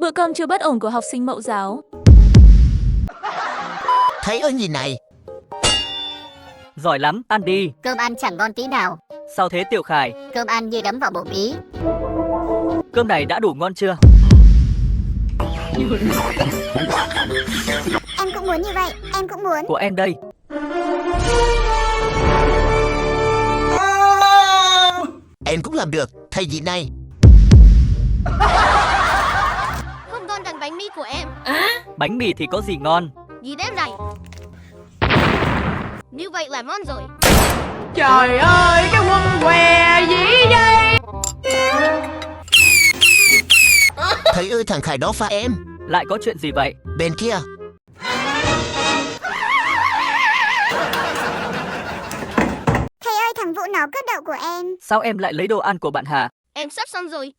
Bữa cơm trưa bất ổn của học sinh mẫu giáo. Thầy ơi nhìn này. Giỏi lắm, ăn đi. Cơm ăn chẳng ngon tí nào. Sao thế Tiểu Khải? Cơm ăn như đấm vào bụng ý. Cơm này đã đủ ngon chưa? Em cũng muốn như vậy, em cũng muốn. Của em đây. Em cũng làm được, thầy gì này. Không ngon bằng bánh mì của em. Bánh mì thì có gì ngon? Nhìn em này. Như vậy là ngon rồi. Trời ơi, cái quân què gì vậy? Thầy ơi thằng Khải đó pha em. Lại có chuyện gì vậy? Bên kia. Thầy ơi, thằng Vũ nó cướp đậu của em. Sao em lại lấy đồ ăn của bạn hả? Em sắp xong rồi.